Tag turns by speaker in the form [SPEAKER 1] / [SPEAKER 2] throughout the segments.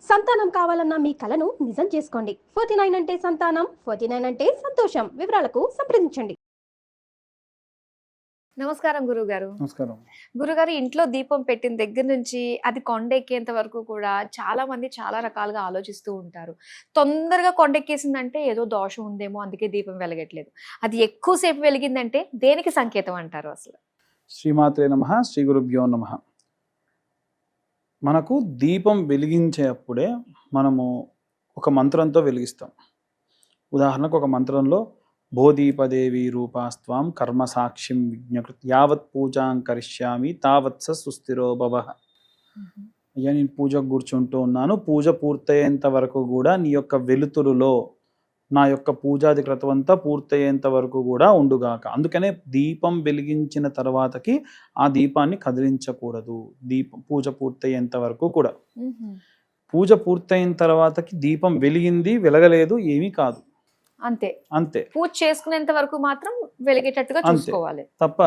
[SPEAKER 1] సంతానం కావాలన్న మీ కలను నిజం చేసుకోండి. 49 అంటే సంతానం, 49 అంటే సంతోషం. వివరాలకు సంప్రదించండి.
[SPEAKER 2] నమస్కారం గురుగారు.
[SPEAKER 3] నమస్కారం.
[SPEAKER 2] గురుగారు, ఇంట్లో దీపం పెట్టిన దగ్గర నుంచి అది కొండెక్కేంత వరకు కూడా చాలా మంది చాలా రకాలుగా ఆలోచిస్తూ ఉంటారు. తొందరగా కొండెక్కేసిందంటే ఏదో దోషం ఉందేమో, అందుకే దీపం వెలగట్లేదు. అది ఎక్కువసేపు వెలిగిందంటే దేనికి సంకేతం అంటారు అసలు?
[SPEAKER 3] శ్రీమాత్రే నమః, శ్రీ గురుభ్యో నమః. మనకు దీపం వెలిగించేటప్పుడే మనము ఒక మంత్రంతో వెలిగిస్తాం. ఉదాహరణకు ఒక మంత్రంలో బోధీపదేవి రూపాస్త్వాం కర్మ సాక్షిం విజ్ఞకృత్ యావత్ పూజాం కరిష్యామి తావత్స సుస్థిరో భవః. అయ్యా, నేను పూజకు కూర్చుంటూ ఉన్నాను, పూజ పూర్తయ్యేంత వరకు కూడా నీ యొక్క వెలుతురులో నా యొక్క పూజాది క్రతువంతా పూర్తయ్యేంత వరకు కూడా ఉండుగాక. అందుకనే దీపం వెలిగించిన తర్వాతకి ఆ దీపాన్ని కదిలించకూడదు. పూజ పూర్తయ్యేంత వరకు కూడా. పూజ పూర్తయిన తర్వాతకి దీపం వెలిగింది వెలగలేదు ఏమీ కాదు,
[SPEAKER 2] అంతే
[SPEAKER 3] అంతే.
[SPEAKER 2] పూజ చేసుకునేంత వరకు మాత్రం వెలిగేటట్టుగా చూసుకోవాలి
[SPEAKER 3] తప్ప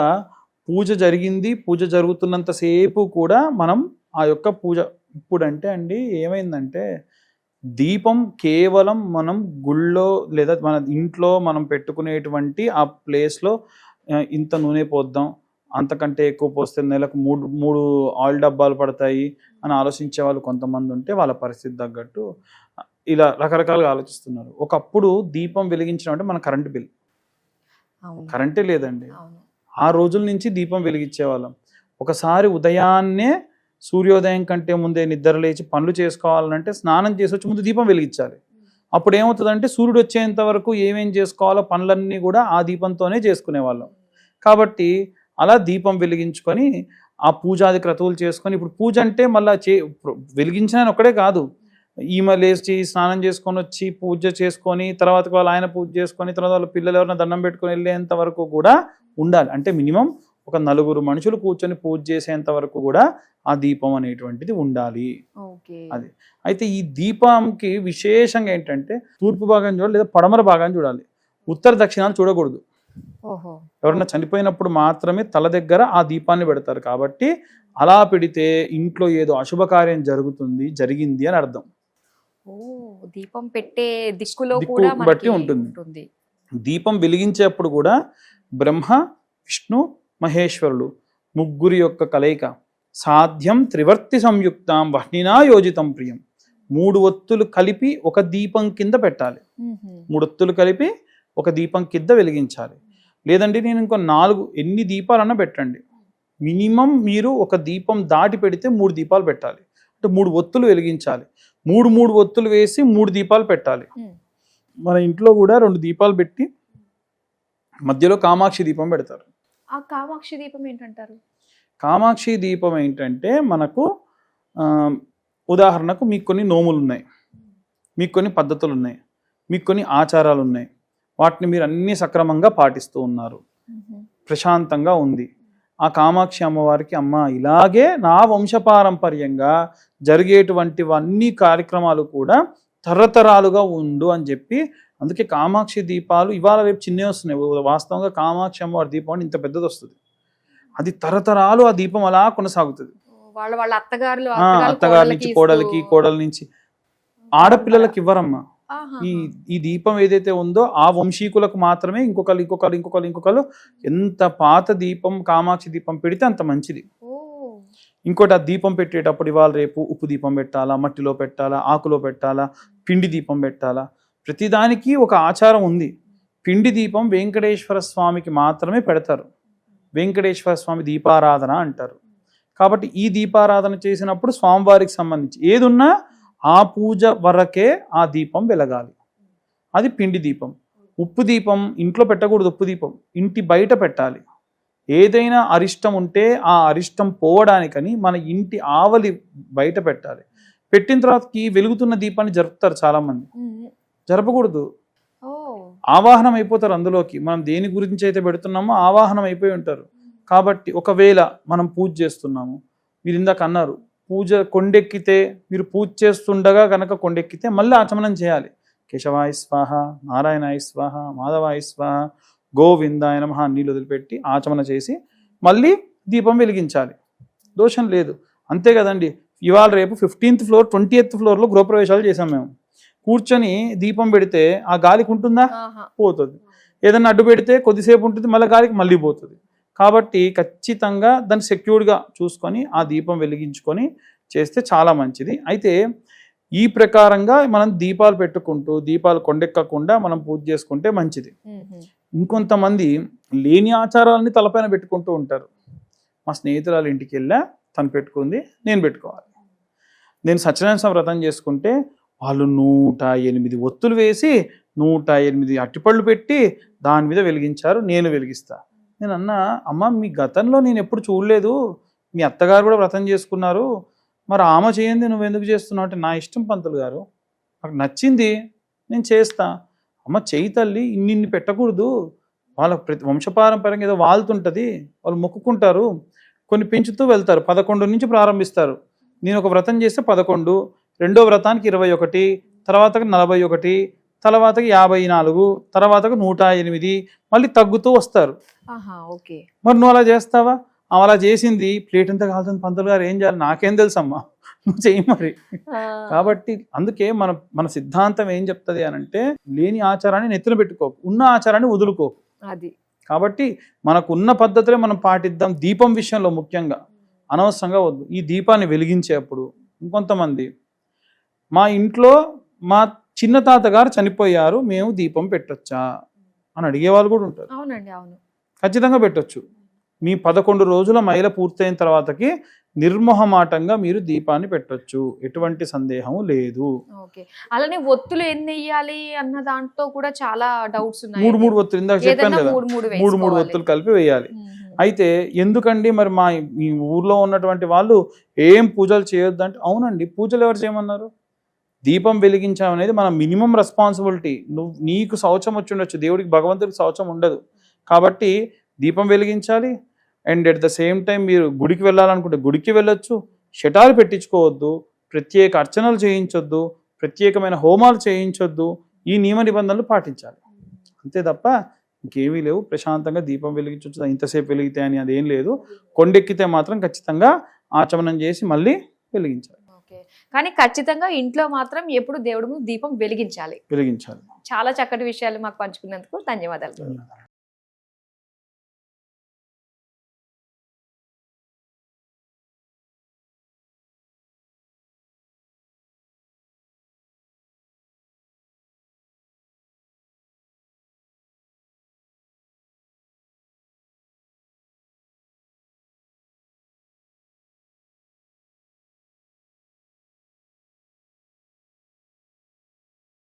[SPEAKER 3] పూజ జరిగింది, పూజ జరుగుతున్నంతసేపు కూడా మనం ఆ యొక్క పూజ. ఇప్పుడంటే అండి ఏమైందంటే, దీపం కేవలం మనం గుళ్ళో లేదా మన ఇంట్లో మనం పెట్టుకునేటువంటి ఆ ప్లేస్లో ఇంత నూనె పోద్దాం, అంతకంటే ఎక్కువ పోస్తే నెలకు మూడు ఆయిల్ డబ్బాలు పడతాయి అని ఆలోచించే వాళ్ళు కొంతమంది ఉంటే వాళ్ళ పరిస్థితి తగ్గట్టు ఇలా రకరకాలుగా ఆలోచిస్తున్నారు. ఒకప్పుడు దీపం వెలిగించడం అంటే మన కరెంటు బిల్, కరెంటే లేదండి. ఆ రోజుల నుంచి దీపం వెలిగించేవాళ్ళం. ఒకసారి ఉదయాన్నే సూర్యోదయం కంటే ముందే నిద్ర లేచి పనులు చేసుకోవాలంటే స్నానం చేసి వచ్చి ముందు దీపం వెలిగించాలి. అప్పుడు ఏమవుతుందంటే సూర్యుడు వచ్చేంత వరకు ఏమేం చేసుకోవాలో పనులన్నీ కూడా ఆ దీపంతోనే చేసుకునేవాళ్ళం. కాబట్టి అలా దీపం వెలిగించుకొని ఆ పూజాది క్రతువులు చేసుకొని, ఇప్పుడు పూజ అంటే మళ్ళీ వెలిగించిన ఒక్కడే కాదు, ఈమె లేచి స్నానం చేసుకొని వచ్చి పూజ చేసుకొని తర్వాత వాళ్ళు ఆయన పూజ చేసుకొని తర్వాత వాళ్ళ పిల్లలు ఎవరైనా దండం పెట్టుకొని వెళ్ళేంత వరకు కూడా ఉండాలి. అంటే మినిమం ఒక 4 మనుషులు కూర్చొని పూజ చేసేంత వరకు కూడా ఆ దీపం అనేటువంటిది ఉండాలి. అది అయితే ఈ దీపంకి విశేషంగా ఏంటంటే తూర్పు భాగం చూడాలి లేదా పడమర భాగాన్ని చూడాలి, ఉత్తర దక్షిణాలు చూడకూడదు. ఎవరన్నా చనిపోయినప్పుడు మాత్రమే తల దగ్గర ఆ దీపాన్ని పెడతారు. కాబట్టి అలా పెడితే ఇంట్లో ఏదో అశుభకార్యం జరిగింది అని అర్థం.
[SPEAKER 2] దీపం పెట్టే దిక్కులో
[SPEAKER 3] బట్టి ఉంటుంది. దీపం వెలిగించేప్పుడు కూడా బ్రహ్మ విష్ణు మహేశ్వరులు ముగ్గురి యొక్క కలయిక. సాధ్యం త్రివర్తి సంయుక్తం వహ్నినా యోజితం ప్రియం. 3 ఒత్తులు కలిపి ఒక దీపం కింద పెట్టాలి. 3 ఒత్తులు కలిపి ఒక దీపం కింద వెలిగించాలి. లేదండి నేను ఇంకో 4 ఎన్ని దీపాలన్నా పెట్టండి, మినిమం మీరు ఒక దీపం దాటి పెడితే 3 దీపాలు పెట్టాలి. అంటే 3 ఒత్తులు వెలిగించాలి. 3 ఒత్తులు వేసి 3 దీపాలు పెట్టాలి. మన ఇంట్లో కూడా 2 దీపాలు పెట్టి మధ్యలో కామాక్షి దీపం పెడతారు.
[SPEAKER 2] ఆ కామాక్షి దీపం ఏంటంటారు?
[SPEAKER 3] కామాక్షి దీపం ఏంటంటే, మనకు ఉదాహరణకు మీకు కొన్ని నోములు ఉన్నాయి, మీకు కొన్ని పద్ధతులు ఉన్నాయి, మీకు కొన్ని ఆచారాలు ఉన్నాయి, వాటిని మీరు అన్ని సక్రమంగా పాటిస్తూ ఉన్నారు, ప్రశాంతంగా ఉంది. ఆ కామాక్షి అమ్మవారికి అమ్మ ఇలాగే నా వంశపారంపర్యంగా జరిగేటువంటివన్నీ కార్యక్రమాలు కూడా తరతరాలుగా ఉండు అని చెప్పి, అందుకే కామాక్షి దీపాలు ఇవాళ రేపు చిన్నవి వస్తున్నాయి. వాస్తవంగా కామాక్షి అమ్మవారి దీపం అంటే ఇంత పెద్దది వస్తుంది. అది తరతరాలు ఆ దీపం అలా కొనసాగుతుంది.
[SPEAKER 2] వాళ్ళ
[SPEAKER 3] అత్తగారి నుంచి కోడలికి, కోడల నుంచి ఆడపిల్లలకి ఇవ్వరమ్మా. ఈ దీపం ఏదైతే ఉందో ఆ వంశీకులకు మాత్రమే. ఇంకొకరు ఎంత పాత దీపం కామాక్షి దీపం పెడితే అంత మంచిది. ఇంకోటి, ఆ దీపం పెట్టేటప్పుడు ఇవాళ రేపు ఉప్పు దీపం పెట్టాలా, మట్టిలో పెట్టాలా, ఆకులో పెట్టాలా, పిండి దీపం పెట్టాలా, ప్రతిదానికి ఒక ఆచారం ఉంది. పిండి దీపం వెంకటేశ్వర స్వామికి మాత్రమే పెడతారు. వెంకటేశ్వర స్వామి దీపారాధన అంటారు. కాబట్టి ఈ దీపారాధన చేసినప్పుడు స్వామివారికి సంబంధించి ఏదున్నా ఆ పూజ వరకే ఆ దీపం వెలగాలి. అది పిండి దీపం. ఉప్పు దీపం ఇంట్లో పెట్టకూడదు. ఉప్పు దీపం ఇంటి బయట పెట్టాలి. ఏదైనా అరిష్టం ఉంటే ఆ అరిష్టం పోవడానికని మన ఇంటి ఆవలి బయట పెట్టాలి. పెట్టిన తర్వాత వెలుగుతున్న దీపాన్ని జరుపుతారు చాలామంది. జరపకూడదు. ఆవాహనం అయిపోతారు అందులోకి. మనం దేని గురించి అయితే పెడుతున్నామో ఆవాహనం అయిపోయి ఉంటారు. కాబట్టి ఒకవేళ మనం పూజ చేస్తున్నాము, మీరు ఇందాక అన్నారు పూజ కొండెక్కితే, మీరు పూజ చేస్తుండగా కనుక కొండెక్కితే మళ్ళీ ఆచమనం చేయాలి. కేశవాయ స్వాహ, నారాయణాయ స్వాహ, మాధవాయ స్వాహ, గోవిందాయ నమః నీళ్ళు వదిలిపెట్టి ఆచమన చేసి మళ్ళీ దీపం వెలిగించాలి. దోషం లేదు. అంతే కదండి. ఇవాళ రేపు 15th ఫ్లోర్ 20th ఫ్లోర్లో గృహప్రవేశాలు చేసాం మేము. కూర్చొని దీపం పెడితే ఆ గాలికి ఉంటుందా?
[SPEAKER 2] ఆహా.
[SPEAKER 3] పోతుంది. ఏదన్నా అడ్డు పెడితే కొద్దిసేపు ఉంటుంది, మళ్ళీ గాలికి మళ్ళీ పోతుంది. కాబట్టి ఖచ్చితంగా దాన్ని సెక్యూర్డ్గా చూసుకొని ఆ దీపం వెలిగించుకొని చేస్తే చాలా మంచిది. అయితే ఈ ప్రకారంగా మనం దీపాలు పెట్టుకుంటూ దీపాలు కొండెక్కకుండా మనం పూజ చేసుకుంటే మంచిది. ఇంకొంతమంది లేని ఆచారాలని తలపైన పెట్టుకుంటూ ఉంటారు. మా స్నేహితురాలు ఇంటికి వెళ్ళా, తను పెట్టుకుంది, నేను పెట్టుకోవాలి. నేను సత్యనారాయణ స్వామి వ్రతం చేసుకుంటే వాళ్ళు 108 ఒత్తులు వేసి 108 అట్టిపళ్ళు పెట్టి దాని మీద వెలిగించారు, నేను వెలిగిస్తా. నేను అన్నా, అమ్మ మీ గతంలో నేను ఎప్పుడు చూడలేదు, మీ అత్తగారు కూడా వ్రతం చేసుకున్నారు, మరి ఆమె చేయండి నువ్వెందుకు చేస్తున్నావు అంటే, నా ఇష్టం పంతులు గారు, నాకు నచ్చింది నేను చేస్తా. అమ్మ చెయ్యి తల్లి, ఇన్ని పెట్టకూడదు, వాళ్ళ వంశపారంపర్యంగా ఏదో వాళ్తుంటుంది, వాళ్ళు మొక్కుకుంటారు, కొన్ని పెంచుతూ వెళ్తారు, 11 నుంచి ప్రారంభిస్తారు. నేను ఒక వ్రతం చేస్తే 11, రెండో వ్రతానికి 21, తర్వాతకి 41, తర్వాతకి 54, తర్వాతకి 108, మళ్ళీ తగ్గుతూ వస్తారు. మరి నువ్వు అలా చేస్తావా? అలా చేసింది ప్లేట్ ఎంత కాలుతుంది పంతులు గారు, ఏం చేయాలి నాకేం తెలుసమ్మా, నువ్వు చెయ్యి మరి. కాబట్టి అందుకే మన సిద్ధాంతం ఏం చెప్తుంది అనంటే, లేని ఆచారాన్ని నెత్తిన పెట్టుకోకు, ఉన్న ఆచారాన్ని వదులుకోకు.
[SPEAKER 2] అది
[SPEAKER 3] కాబట్టి మనకున్న పద్ధతులే మనం పాటిద్దాం. దీపం విషయంలో ముఖ్యంగా అనవసరంగా వద్దు. ఈ దీపాన్ని వెలిగించేప్పుడు ఇంకొంతమంది, మా ఇంట్లో మా చిన్న తాతగారు చనిపోయారు, మేము దీపం పెట్టొచ్చా అని అడిగే వాళ్ళు కూడా ఉంటారు.
[SPEAKER 2] అవునండి, అవును,
[SPEAKER 3] ఖచ్చితంగా పెట్టొచ్చు. మీ 11 రోజుల మైల పూర్తయిన తర్వాతకి నిర్మోహమాటంగా మీరు దీపాన్ని పెట్టొచ్చు, ఎటువంటి సందేహం లేదు.
[SPEAKER 2] ఓకే. అలానే ఒత్తులు ఎన్ని వేయాలి అన్న దాంట్లో కూడా చాలా డౌట్స్ ఉన్నాయి.
[SPEAKER 3] 3 ఒత్తులు, ఇందాక చెప్పాను కదా, 3 ఒత్తులు కలిపి వేయాలి. అయితే ఎందుకండి మరి మా ఈ ఊర్లో ఉన్నటువంటి వాళ్ళు ఏం పూజలు చేయొద్దు అంటే, అవునండి, పూజలు ఎవరు చేయమన్నారు? దీపం వెలిగించడం అనేది మన మినిమం రెస్పాన్సిబిలిటీ. నీకు శౌచం వచ్చి ఉండొచ్చు, దేవుడికి భగవంతుడికి శౌచం ఉండదు, కాబట్టి దీపం వెలిగించాలి. And at the same time మీరు గుడికి వెళ్ళాలనుకుంటే గుడికి వెళ్ళొచ్చు, షటాలు పెట్టించుకోవద్దు, ప్రత్యేక అర్చనలు చేయించొద్దు, ప్రత్యేకమైన హోమాలు చేయించొద్దు, ఈ నియమ నిబంధనలు పాటించాలి. అంతే తప్ప ఇంకేమీ లేవు. ప్రశాంతంగా దీపం వెలిగించవచ్చు, ఇంతసేపు వెలిగితే అని అదేం లేదు. కొండెక్కితే మాత్రం ఖచ్చితంగా ఆచమనం చేసి మళ్ళీ వెలిగించాలి.
[SPEAKER 2] కానీ ఖచ్చితంగా ఇంట్లో మాత్రం ఎప్పుడు దేవుడు దీపం వెలిగించాలి.
[SPEAKER 3] వెలిగించాలి.
[SPEAKER 2] చాలా చక్కటి విషయాలు మాకు పంచుకున్నందుకు ధన్యవాదాలు.